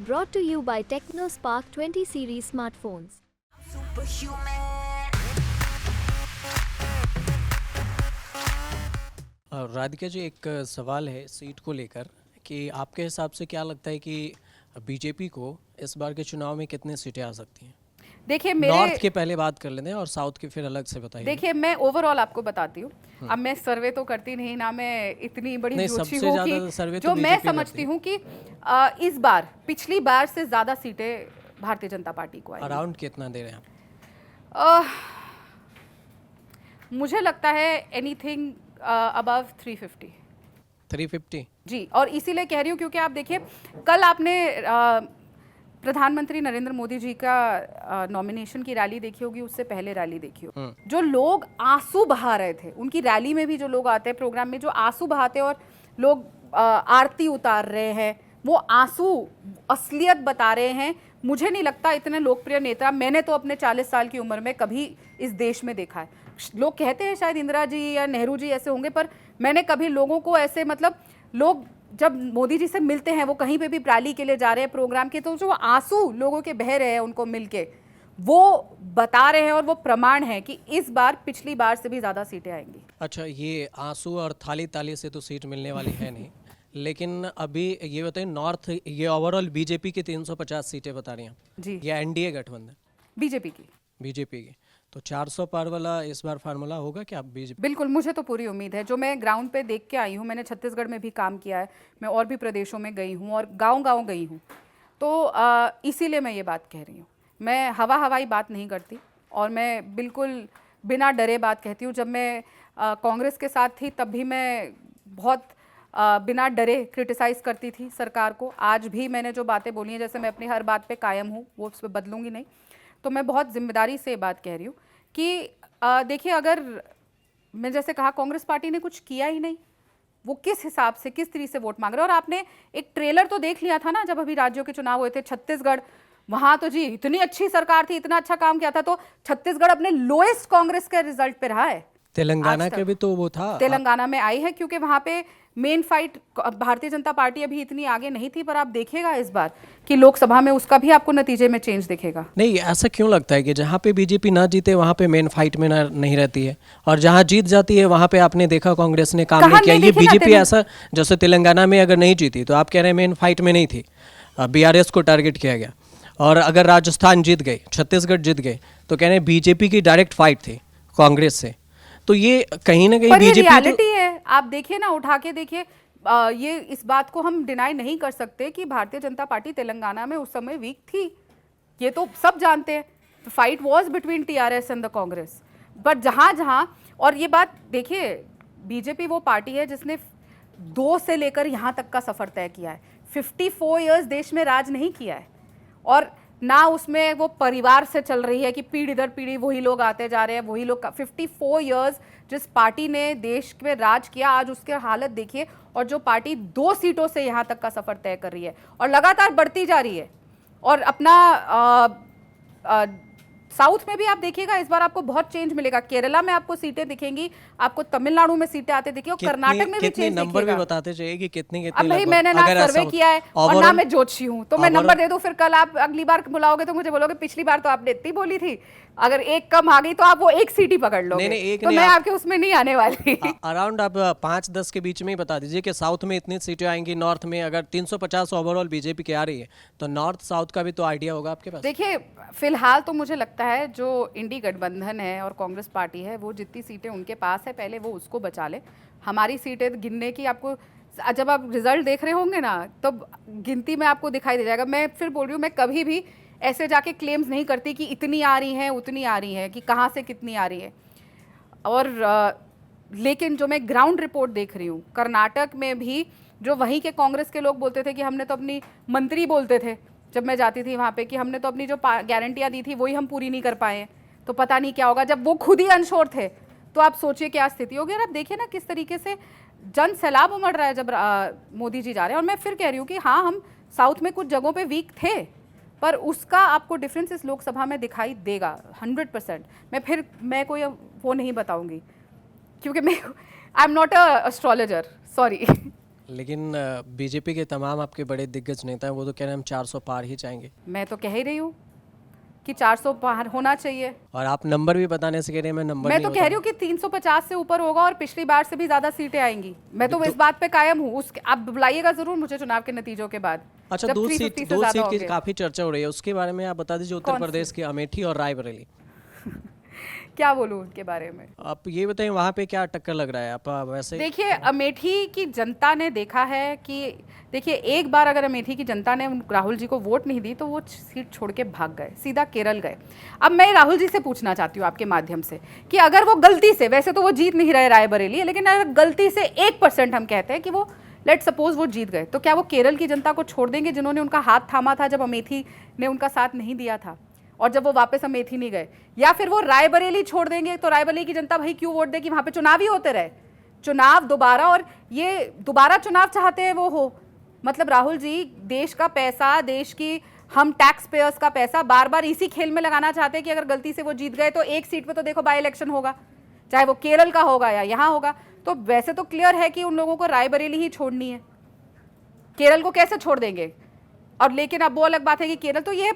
Brought to you by TechnoSpark 20 series smartphones. Radhika ji, एक सवाल है सीट को लेकर कि आपके हिसाब से क्या लगता है कि बीजेपी को इस बार के चुनाव में कितनी सीटें आ सकती हैं? देखिए नॉर्थ के पहले बात कर लेते हैं और साउथ के फिर अलग से बताइए। देखिए मैं ओवरऑल आपको बताती हूँ। अब मैं सर्वे तो करती नहीं ना, मैं इतनी बड़ी जोशी हूँ कि जो मैं समझती हूँ कि इस बार पिछली बार से ज्यादा सीटें भारतीय जनता पार्टी को आएंगी। अराउंड कितना दे रहे हैं आप? मुझे लगता है एनीथिंग अबव 350 जी। और इसीलिए कह रही हूँ क्योंकि आप देखिए कल आपने प्रधानमंत्री नरेंद्र मोदी जी का नॉमिनेशन की रैली देखी होगी, उससे पहले रैली देखी होगी। जो लोग आंसू बहा रहे थे, उनकी रैली में भी जो लोग आते हैं प्रोग्राम में, जो आंसू बहाते और लोग आरती उतार रहे हैं, वो आंसू असलियत बता रहे हैं। मुझे नहीं लगता इतने लोकप्रिय नेता मैंने तो अपने 40 साल की उम्र में कभी इस देश में देखा है। लोग कहते हैं शायद इंदिरा जी या नेहरू जी ऐसे होंगे, पर मैंने कभी लोगों को ऐसे, मतलब लोग जब मोदी जी से मिलते हैं, वो कहीं पे भी रैली के लिए जा रहे हैं प्रोग्राम के, तो जो आंसू लोगों के बह रहे हैं उनको मिलके, वो बता रहे हैं और वो प्रमाण है कि इस बार पिछली बार से भी ज्यादा सीटें आएंगी। अच्छा, ये आंसू और थाली ताली से तो सीट मिलने वाली है नहीं, लेकिन अभी ये बताइए नॉर्थ, ये ओवरऑल बीजेपी की 350 सीटें बता रही हैं जी, या एनडीए गठबंधन? बीजेपी की तो 400 पार वाला इस बार फार्मूला होगा क्या बीजेपी? बिल्कुल, मुझे तो पूरी उम्मीद है। जो मैं ग्राउंड पे देख के आई हूँ, मैंने छत्तीसगढ़ में भी काम किया है, मैं और भी प्रदेशों में गई हूँ और गांव-गांव गई हूँ, तो इसीलिए मैं ये बात कह रही हूँ। मैं हवाई बात नहीं करती और मैं बिल्कुल बिना डरे बात कहती हूँ। जब मैं कांग्रेस के साथ थी तब भी मैं बहुत बिना डरे क्रिटिसाइज़ करती थी सरकार को। आज भी मैंने जो बातें बोली हैं, जैसे मैं अपनी हर बात पे कायम हूँ, वो उस पर बदलूंगी नहीं। तो मैं बहुत जिम्मेदारी से बात कह रही हूँ कि देखिए, अगर मैं जैसे कहा कांग्रेस पार्टी ने कुछ किया ही नहीं, वो किस हिसाब से किस तरीके से वोट मांग रहे हैं। और आपने एक ट्रेलर तो देख लिया था ना, जब अभी राज्यों के चुनाव हुए थे छत्तीसगढ़, वहां तो जी इतनी अच्छी सरकार थी, इतना अच्छा काम किया था, तो छत्तीसगढ़ अपने लोएस्ट कांग्रेस के रिजल्ट पे रहा है। तेलंगाना के भी तो वो था, तेलंगाना में आई है क्योंकि वहां पे main fight Bharatiya Janata party अभी इतनी आगे नहीं थी, पर आप देखिएगा इस बार कि लोकसभा में उसका भी आपको नतीजे में चेंज दिखेगा। नहीं, ऐसा क्यों लगता है कि जहाँ पे बीजेपी ना जीते वहाँ पे मेन फाइट में नहीं रहती है, और जहाँ जीत जाती है वहाँ पे आपने देखा कांग्रेस ने काम नहीं किया? ये बीजेपी ऐसा, जैसे तेलंगाना में अगर नहीं जीती तो आप कह रहे हैं मेन फाइट में नहीं थी, बीआरएस को टारगेट किया गया, और अगर राजस्थान जीत गए, छत्तीसगढ़ जीत गए, तो कह रहे हैं बीजेपी की डायरेक्ट फाइट थी कांग्रेस से। तो ये कहीं ना कहीं बीजेपी रियलिटी है, आप देखिए ना, उठा के देखिए। ये इस बात को हम डिनाई नहीं कर सकते कि भारतीय जनता पार्टी तेलंगाना में उस समय वीक थी, ये तो सब जानते हैं। Fight was between TRS and the Congress, but जहां और ये बात देखिए, बीजेपी वो पार्टी है जिसने 2 से लेकर यहां तक का सफर तय किया है। 54 ईयर्स देश में राज नहीं किया है, और ना उसमें वो परिवार से चल रही है कि पीढ़ी दर पीढ़ी वही लोग आते जा रहे हैं, वही लोग। 54 इयर्स जिस पार्टी ने देश में राज किया, आज उसके हालत देखिए। और जो पार्टी 2 सीटों से यहाँ तक का सफर तय कर रही है और लगातार बढ़ती जा रही है, और अपना साउथ में भी आप देखिएगा इस बार आपको बहुत चेंज मिलेगा। केरला में आपको सीटें दिखेंगी, आपको तमिलनाडु में सीटें आते दिखेगी, और कर्नाटक में भी चेंज नंबर भी बताते चाहिए कि कितनी अब भाई मैंने ना सर्वे किया है और ना मैं जोशी हूँ, तो मैं नंबर दे दूं, फिर कल आप अगली बार बुलाओगे तो मुझे बोलोगे पिछली बार तो आपने इतनी बोली थी, अगर एक कम आ गई तो आप वो एक सीट ही पकड़ लोगे। नहीं, तो मैं आपके उसमें नहीं आने वाली। अराउंड आप 5-10 के बीच में ही बता दीजिए कि साउथ में इतनी सीटें आएंगी, नॉर्थ में अगर 350 ओवरऑल बीजेपी की आ रही है, तो नॉर्थ साउथ का भी तो आइडिया होगा आपके पास। देखिए फिलहाल तो मुझे लगता है जो इंडी गठबंधन है और कांग्रेस पार्टी है, वो जितनी सीटें उनके पास है पहले वो उसको बचा ले। हमारी सीटें गिनने की आपको, जब आप रिजल्ट देख रहे होंगे ना, तब तो गिनती में आपको दिखाई दे जाएगा। मैं फिर बोल रही हूँ, मैं कभी भी ऐसे जाके क्लेम्स नहीं करती कि इतनी आ रही हैं उतनी आ रही हैं, कि कहाँ से कितनी आ रही है। और लेकिन जो मैं ग्राउंड रिपोर्ट देख रही हूँ, कर्नाटक में भी जो वहीं के कांग्रेस के लोग बोलते थे कि हमने तो अपनी, मंत्री बोलते थे जब मैं जाती थी वहाँ पे, कि हमने तो अपनी जो गारंटियाँ दी थी वही हम पूरी नहीं कर पाए हैं, तो पता नहीं क्या होगा। जब वो खुद ही अनश्योर थे, तो आप सोचिए क्या स्थिति होगी। और आप देखिए ना किस तरीके से जन सैलाब उमड़ रहा है जब मोदी जी जा रहे हैं। और मैं फिर कह रही हूँ कि हाँ, हम साउथ में कुछ जगहों पे वीक थे, पर उसका आपको डिफरेंस इस लोकसभा में दिखाई देगा 100%। मैं कोई वो नहीं बताऊंगी, क्योंकि मैं I am not a astrologer, sorry. लेकिन बीजेपी के तमाम आपके बड़े दिग्गज नेता हैं, वो तो कह रहे हैं हम 400 पार ही जाएंगे, मैं तो कह ही रही हूँ कि 400 पार होना चाहिए। और आप नंबर भी बताने से कह रहे हैं मैं नंबर मैं नहीं तो कह रही हूँ कि 350 से ऊपर होगा और पिछली बार से भी ज्यादा सीटें आएंगी। मैं तो इस बात पे कायम हूँ। उस आप बुलाइएगा जरूर मुझे चुनाव के नतीजों के बाद। अच्छा, जब दो 350 सीट से दो ज्यादा सीट की होंगे। काफी चर्चा हो रही है, उसके बारे में आप बता दीजिए। उत्तर कौन प्रदेश की अमेठी और रायबरेली, क्या बोलूँ उनके बारे में? आप ये बताएं वहाँ पे क्या टक्कर लग रहा है आप वैसे? देखिए, अमेठी की जनता ने देखा है कि देखिए, एक बार अगर अमेठी की जनता ने राहुल जी को वोट नहीं दी तो वो सीट छोड़ के भाग गए, सीधा केरल गए। अब मैं राहुल जी से पूछना चाहती हूँ आपके माध्यम से कि अगर वो गलती से, वैसे तो वो जीत नहीं रहे रायबरेली, लेकिन अगर गलती से 1% हम कहते हैं कि वो लेट सपोज वो जीत गए, तो क्या वो केरल की जनता को छोड़ देंगे जिन्होंने उनका हाथ थामा था जब अमेठी ने उनका साथ नहीं दिया था और जब वो वापस अमेठी नहीं गए? या फिर वो रायबरेली छोड़ देंगे? तो रायबरेली की जनता भाई क्यों वोट दे कि वहां पे चुनाव ही होते रहे, चुनाव दोबारा, और ये दोबारा चुनाव चाहते हैं वो हो। मतलब राहुल जी देश का पैसा, देश की हम टैक्स पेयर्स का पैसा बार बार इसी खेल में लगाना चाहते हैं कि अगर गलती से वो जीत गए तो एक सीट पे तो देखो बाई इलेक्शन होगा, चाहे वो केरल का होगा या यहाँ होगा। तो वैसे तो क्लियर है कि उन लोगों को रायबरेली ही छोड़नी है, केरल को कैसे छोड़ देंगे? और लेकिन अब वो अलग बात है कि केरल, तो ये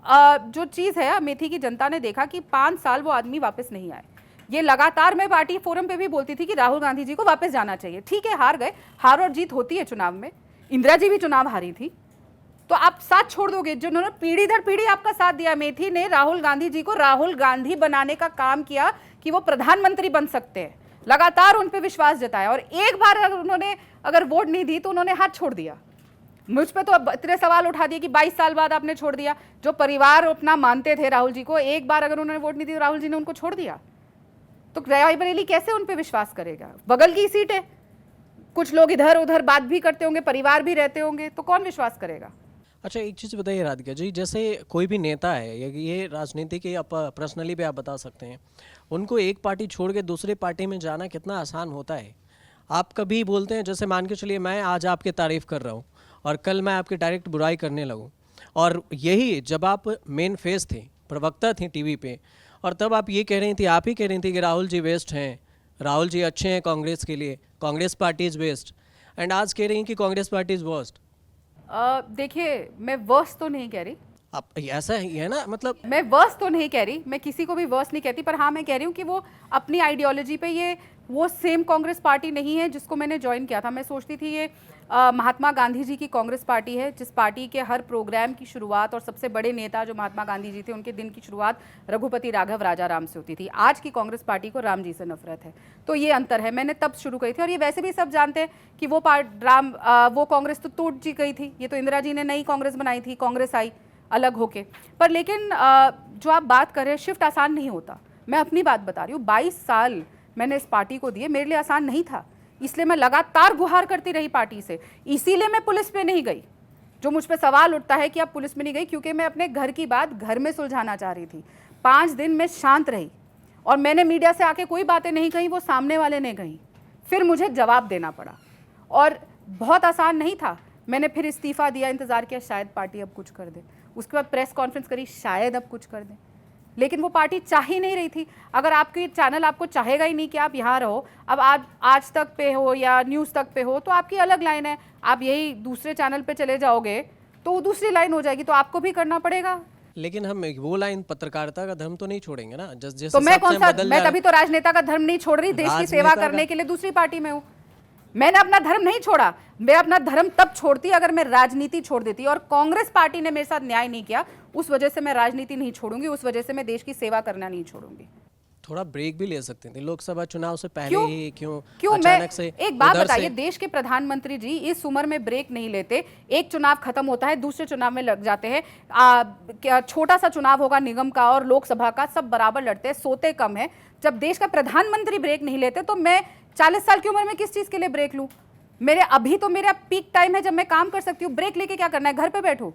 जो चीज़ है, अमेठी की जनता ने देखा कि 5 साल वो आदमी वापस नहीं आए। ये लगातार, मैं पार्टी फोरम पे भी बोलती थी कि राहुल गांधी जी को वापस जाना चाहिए। ठीक है, हार गए, हार और जीत होती है चुनाव में, इंदिरा जी भी चुनाव हारी थी, तो आप साथ छोड़ दोगे? जिन्होंने पीढ़ी दर पीढ़ी आपका साथ दिया, अमेठी ने राहुल गांधी जी को राहुल गांधी बनाने का काम किया कि वो प्रधानमंत्री बन सकते हैं, लगातार उन पर विश्वास जताया, और एक बार अगर उन्होंने वोट नहीं दी तो उन्होंने हाथ छोड़ दिया। मुझ पे तो अब इतने सवाल उठा दिए कि 22 साल बाद आपने छोड़ दिया। जो परिवार अपना मानते थे राहुल जी को, एक बार अगर उन्होंने वोट नहीं दी तो राहुल जी ने उनको छोड़ दिया, तो रायबरेली कैसे उन पे विश्वास करेगा? बगल की सीट है, कुछ लोग इधर उधर बात भी करते होंगे, परिवार भी रहते होंगे, तो कौन विश्वास करेगा? अच्छा, एक चीज़ बताइए राधिका जी, जैसे कोई भी नेता है, ये राजनीति के आप पर्सनली भी आप बता सकते हैं, उनको एक पार्टी छोड़ के दूसरी पार्टी में जाना कितना आसान होता है? आप कभी बोलते हैं, जैसे मान के चलिए मैं आज आपकी तारीफ़ कर रहा हूँ और कल मैं आपकी डायरेक्ट बुराई करने लगूँ, और यही जब आप मेन फेस थे, प्रवक्ता थी टीवी पे, और तब आप ये कह रही थी, आप ही कह रही थी कि राहुल जी वेस्ट हैं, राहुल जी अच्छे हैं कांग्रेस के लिए, Congress party is waste, and आज कह रही हैं कि कांग्रेस पार्टी इज़ वर्स्ट। देखिए, मैं वर्स्ट तो नहीं कह रही, आप ऐसा ही है ना, मतलब मैं वर्स तो नहीं कह रही, मैं किसी को भी वर्स नहीं कहती, पर हाँ मैं कह रही हूँ कि वो अपनी आइडियोलॉजी पे, ये वो सेम कांग्रेस पार्टी नहीं है जिसको मैंने ज्वाइन किया था। मैं सोचती थी ये महात्मा गांधी जी की कांग्रेस पार्टी है, जिस पार्टी के हर प्रोग्राम की शुरुआत, और सबसे बड़े नेता जो महात्मा गांधी जी थे उनके दिन की शुरुआत रघुपति राघव राजाराम से होती थी। आज की कांग्रेस पार्टी को राम जी से नफरत है, तो ये अंतर है। मैंने तब शुरू करी थी, और ये वैसे भी सब जानते हैं कि वो वो कांग्रेस तो टूट जी गई थी, ये तो इंदिरा जी ने नई कांग्रेस बनाई थी, कांग्रेस आई अलग होके। पर लेकिन जो आप बात कर रहे हैं, शिफ्ट आसान नहीं होता। मैं अपनी बात बता रही हूँ, 22 साल मैंने इस पार्टी को दिए, मेरे लिए आसान नहीं था, इसलिए मैं लगातार गुहार करती रही पार्टी से। इसीलिए मैं पुलिस पे नहीं गई। जो मुझ पे सवाल उठता है कि आप पुलिस में नहीं गई, क्योंकि मैं अपने घर की बात घर में सुलझाना चाह रही थी। 5 दिन मैं शांत रही, और मैंने मीडिया से आके कोई बातें नहीं कही, वो सामने वाले ने कही, फिर मुझे जवाब देना पड़ा, और बहुत आसान नहीं था। मैंने फिर इस्तीफा दिया, इंतज़ार किया शायद पार्टी अब कुछ कर दे, उसके बाद प्रेस कॉन्फ्रेंस करी शायद अब कुछ कर दें, लेकिन वो पार्टी चाह ही नहीं रही थी। अगर आपकी चैनल आपको चाहेगा ही नहीं कि आप यहाँ रहो, अब आज तक पे हो या न्यूज़ तक पे हो, तो आपकी अलग लाइन है। आप यही दूसरे चैनल पे चले जाओगे तो वो दूसरी लाइन हो जाएगी, तो आपको भी करना पड़ेगा। लेकिन हम वो लाइन, पत्रकारिता का धर्म तो नहीं छोड़ेंगे ना। तो मैं कौन सा, मैं तभी तो राजनेता का धर्म नहीं छोड़ रही, देश की सेवा करने के लिए दूसरी पार्टी में हूँ। मैंने अपना धर्म नहीं छोड़ा, मैं अपना धर्म तब छोड़ती अगर मैं राजनीति छोड़ देती, और कांग्रेस पार्टी ने मेरे साथ न्याय नहीं किया, उस वजह से मैं राजनीति नहीं छोड़ूंगी, उस वजह से मैं देश की सेवा करना नहीं छोड़ूंगी। थोड़ा ब्रेक भी ले सकते थे, लोकसभा चुनाव से पहले ही क्यों अचानक से? एक बात बताइए, देश के प्रधानमंत्री जी इस उम्र में ब्रेक नहीं लेते। एक चुनाव खत्म होता है, दूसरे चुनाव में लग जाते हैं। छोटा सा चुनाव होगा निगम का और लोकसभा का, सब बराबर लड़ते हैं, सोते कम है। जब देश का प्रधानमंत्री ब्रेक नहीं लेते, तो मैं 40 साल की उम्र में किस चीज के लिए ब्रेक लूं? अभी तो मेरा पीक टाइम है जब मैं काम कर सकती हूँ। ब्रेक लेके क्या करना है, घर पे बैठूं?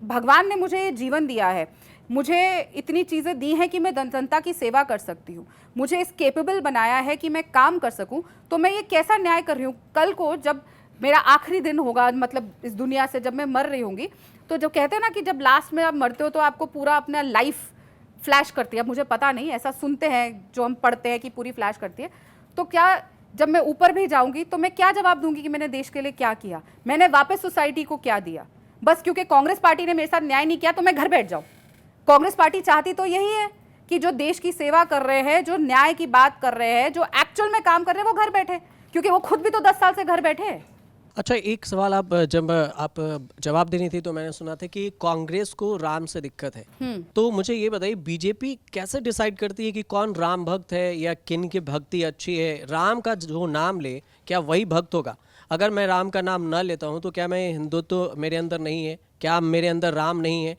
भगवान ने मुझे ये जीवन दिया है, मुझे इतनी चीज़ें दी हैं कि मैं जनता की सेवा कर सकती हूँ, मुझे इस केपेबल बनाया है कि मैं काम कर सकूँ। तो मैं ये कैसा न्याय कर रही हूँ? कल को जब मेरा आखिरी दिन होगा, मतलब इस दुनिया से जब मैं मर रही होंगी, तो जो कहते हैं ना कि जब लास्ट में आप मरते हो तो आपको पूरा अपना लाइफ फ्लैश करती है। अब मुझे पता नहीं, ऐसा सुनते हैं जो हम पढ़ते हैं कि पूरी फ्लैश करती है। तो क्या जब मैं ऊपर भी जाऊंगी तो मैं क्या जवाब दूंगी कि मैंने देश के लिए क्या किया, मैंने वापस सोसाइटी को क्या दिया। बस क्योंकि कांग्रेस पार्टी ने मेरे साथ न्याय नहीं किया तो मैं घर बैठ जाऊं। कांग्रेस पार्टी चाहती तो यही है कि जो देश की सेवा कर रहे हैं, जो न्याय की बात कर रहे हैं, जो एक्चुअल में काम कर रहे हैं, वो घर बैठे, क्योंकि वो खुद भी तो 10 साल से घर बैठे हैं। अच्छा, एक सवाल जब आप जवाब देनी थी तो मैंने सुना था कि कांग्रेस को राम से दिक्कत है। तो मुझे ये बताइए, बीजेपी कैसे डिसाइड करती है कि कौन राम भक्त है या किन की भक्ति अच्छी है? राम का जो नाम ले, क्या वही भक्त होगा? अगर मैं राम का नाम न लेता हूँ तो क्या मैं हिंदुत्व मेरे अंदर नहीं है? क्या मेरे अंदर राम नहीं है?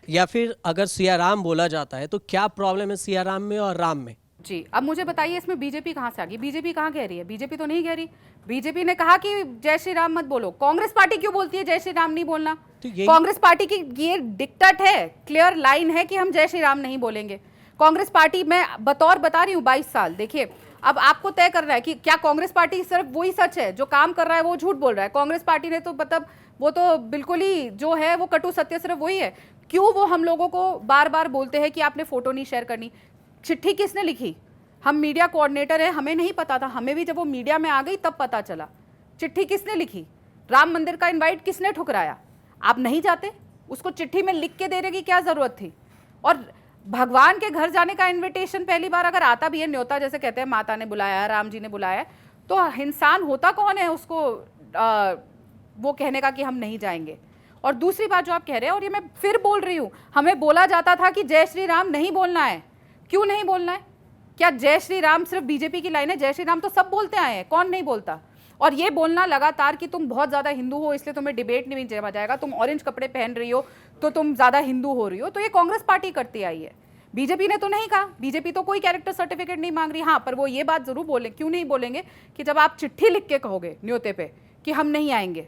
या फिर अगर सिया राम बोला जाता है तो क्या प्रॉब्लम है सिया राम में और राम में? जी, अब मुझे बताइए इसमें बीजेपी कहाँ से आ गई? बीजेपी कहाँ कह रही है? बीजेपी तो नहीं कह रही। बीजेपी ने कहा कि जय श्री राम मत बोलो। कांग्रेस पार्टी क्यों बोलती है जय श्री राम नहीं बोलना? तो कांग्रेस पार्टी की ये डिक्टेट है, क्लियर लाइन है कि हम जय श्री राम नहीं बोलेंगे। कांग्रेस पार्टी, मैं बतौर बता रही हूँ 22 साल, देखिए अब आपको तय करना है कि क्या कांग्रेस पार्टी सिर्फ वही सच है, जो काम कर रहा है वो झूठ बोल रहा है। कांग्रेस पार्टी ने तो मतलब वो तो बिल्कुल ही जो है वो कटु सत्य सिर्फ वही है। क्यों वो हम लोगों को बार बार बोलते हैं कि आपने फोटो नहीं शेयर करनी? चिट्ठी किसने लिखी? हम मीडिया कोऑर्डिनेटर हैं, हमें नहीं पता था, हमें भी जब वो मीडिया में आ गई तब पता चला। चिट्ठी किसने लिखी? राम मंदिर का इनवाइट किसने ठुकराया? आप नहीं जाते, उसको चिट्ठी में लिख के देने की क्या जरूरत थी? और भगवान के घर जाने का इनविटेशन पहली बार अगर आता भी है, न्योता जैसे कहते हैं, माता ने बुलाया, राम जी ने बुलाया, तो इंसान होता कौन है उसको वो कहने का कि हम नहीं जाएंगे? और दूसरी बात जो आप कह रहे हैं, और ये मैं फिर बोल रही हूँ, हमें बोला जाता था कि जय श्री राम नहीं बोलना है। क्यों नहीं बोलना है? क्या जय श्री राम सिर्फ बीजेपी की लाइन है? जय श्री राम तो सब बोलते आए हैं, कौन नहीं बोलता? और ये बोलना लगातार कि तुम बहुत ज़्यादा हिंदू हो इसलिए तुम्हें डिबेट नहीं जमा जाएगा, तुम ऑरेंज कपड़े पहन रही हो तो तुम ज़्यादा हिंदू हो रही हो, तो ये कांग्रेस पार्टी करती आई है। बीजेपी ने तो नहीं कहा, बीजेपी तो कोई कैरेक्टर सर्टिफिकेट नहीं मांग रही। हाँ, पर वो ये बात जरूर बोले, क्यों नहीं बोलेंगे, कि जब आप चिट्ठी लिख के कहोगे न्योते पे कि हम नहीं आएंगे,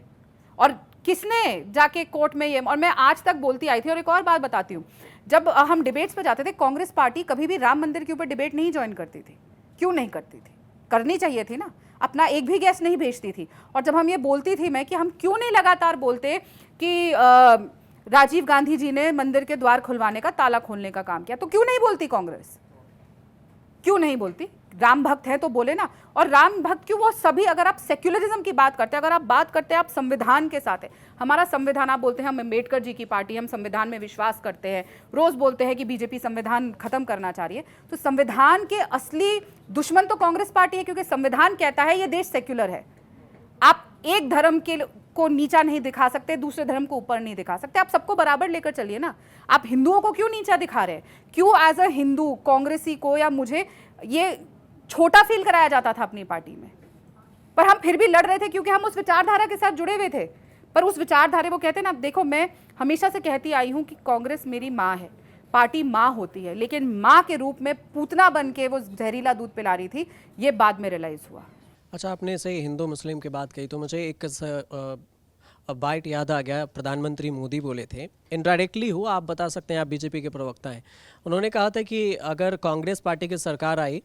और किसने जाके कोर्ट में ये, और मैं आज तक बोलती आई थी। और एक और बात बताती हूँ, जब हम डिबेट्स पे जाते थे, कांग्रेस पार्टी कभी भी राम मंदिर के ऊपर डिबेट नहीं ज्वाइन करती थी। क्यों नहीं करती थी? करनी चाहिए थी ना, अपना एक भी गेस्ट नहीं भेजती थी। और जब हम ये बोलती थी मैं कि हम क्यों नहीं लगातार बोलते कि राजीव गांधी जी ने मंदिर के द्वार खुलवाने का, ताला खोलने का काम किया, तो क्यों नहीं बोलती कांग्रेस? क्यों नहीं बोलती? राम भक्त है तो बोले ना। और राम भक्त क्यों? वो सभी, अगर आप सेक्युलरिज्म की बात करते हैं, अगर आप बात करते हैं, आप संविधान के साथ है। हमारा संविधान, आप बोलते हैं हम अम्बेडकर जी की पार्टी, हम संविधान में विश्वास करते हैं, रोज बोलते हैं कि बीजेपी संविधान खत्म करना चाह रही है, तो संविधान के असली दुश्मन तो कांग्रेस पार्टी है, क्योंकि संविधान कहता है ये देश सेक्युलर है। आप एक धर्म के को नीचा नहीं दिखा सकते, दूसरे धर्म को ऊपर नहीं दिखा सकते, आप सबको बराबर लेकर चलिए ना। आप हिंदुओं को क्यों नीचा दिखा रहे हैं? क्यों एज अ हिंदू कांग्रेसी को या मुझे ये छोटा फील कराया जाता था अपनी पार्टी में? पर हम फिर भी लड़ रहे थे क्योंकि हम उस विचारधारा के साथ जुड़े हुए थे। पर उस विचारधारा, वो कहते हैं ना, देखो मैं हमेशा से कहती आई हूं कि कांग्रेस मेरी माँ है, पार्टी माँ होती है, लेकिन माँ के रूप में पूतना बन के वो जहरीला दूध पिला रही थी, ये बाद में रियलाइज हुआ। अच्छा, आपने सही हिंदू मुस्लिम की बात कही तो मुझे एक बाइट याद आ गया। प्रधानमंत्री मोदी बोले थे, इनडायरेक्टली हुआ, आप बता सकते हैं, आप बीजेपी के प्रवक्ता हैं। उन्होंने कहा था कि अगर कांग्रेस पार्टी की सरकार आई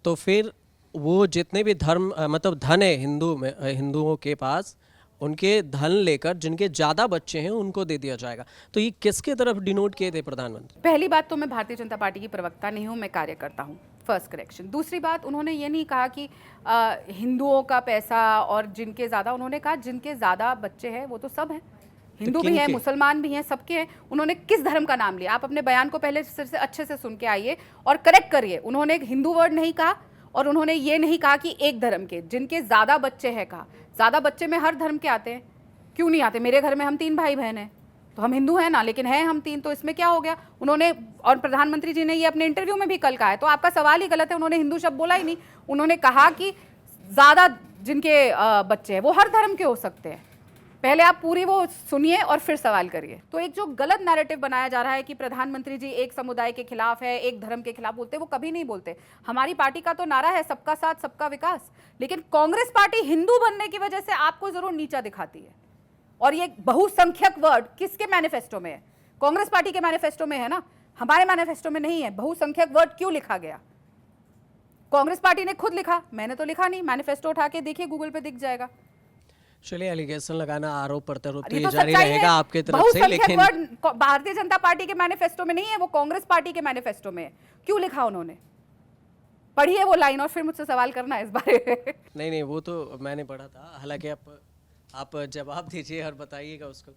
तो फिर वो जितने भी धर्म मतलब धन है हिंदुओं के पास, उनके धन लेकर जिनके ज़्यादा बच्चे हैं उनको दे दिया जाएगा। तो ये किसके तरफ डिनोट किए थे प्रधानमंत्री? पहली बात तो मैं भारतीय जनता पार्टी की प्रवक्ता नहीं हूँ, मैं कार्यकर्ता हूँ, फर्स्ट करेक्शन। दूसरी बात, उन्होंने ये नहीं कहा कि हिंदुओं का पैसा और जिनके ज़्यादा, उन्होंने कहा जिनके ज़्यादा बच्चे हैं वो तो सब हैं, हिंदू भी हैं, मुसलमान भी हैं, सबके हैं। उन्होंने किस धर्म का नाम लिया? आप अपने बयान को पहले सिर से अच्छे से सुन के आइए और करेक्ट करिए। उन्होंने हिंदू वर्ड नहीं कहा, और उन्होंने ये नहीं कहा कि एक धर्म के, जिनके ज़्यादा बच्चे हैं कहा। ज़्यादा बच्चे में हर धर्म के आते हैं, क्यों नहीं आते? मेरे घर में हम 3 भाई बहन हैं, तो हम हिंदू हैं ना, लेकिन हैं हम 3, तो इसमें क्या हो गया? उन्होंने, और प्रधानमंत्री जी ने ये अपने इंटरव्यू में भी कल कहा है, तो आपका सवाल ही गलत है। उन्होंने हिंदू शब्द बोला ही नहीं, उन्होंने कहा कि ज़्यादा जिनके बच्चे हैं वो हर धर्म के हो सकते हैं। पहले आप पूरी वो सुनिए और फिर सवाल करिए। तो एक जो गलत नैरेटिव बनाया जा रहा है कि प्रधानमंत्री जी एक समुदाय के खिलाफ है, एक धर्म के खिलाफ बोलते, वो कभी नहीं बोलते। हमारी पार्टी का तो नारा है सबका साथ सबका विकास, लेकिन कांग्रेस पार्टी हिंदू बनने की वजह से आपको जरूर नीचा दिखाती है। और ये बहुसंख्यक वर्ड किसके मैनिफेस्टो में है? कांग्रेस पार्टी के मैनिफेस्टो में है ना, हमारे मैनिफेस्टो में नहीं है। बहुसंख्यक वर्ड क्यों लिखा गया? कांग्रेस पार्टी ने खुद लिखा, मैंने तो लिखा नहीं। मैनिफेस्टो उठा के देखिए, गूगल पे दिख जाएगा। चलिए, एलिगेशन लगाना, आरोप प्रत्यारोप तो ये ये तो जारी सच्चाई रहेगा है। आपके तरफ से, लेकिन भारतीय जनता पार्टी के मैनिफेस्टो में नहीं है, वो कांग्रेस पार्टी के मैनिफेस्टो में है। क्यों लिखा उन्होंने? पढ़िए वो लाइन और फिर मुझसे सवाल करना है इस बारे में। नहीं नहीं, वो तो मैंने पढ़ा था, हालांकि आप जवाब दीजिए और बताइएगा उसको।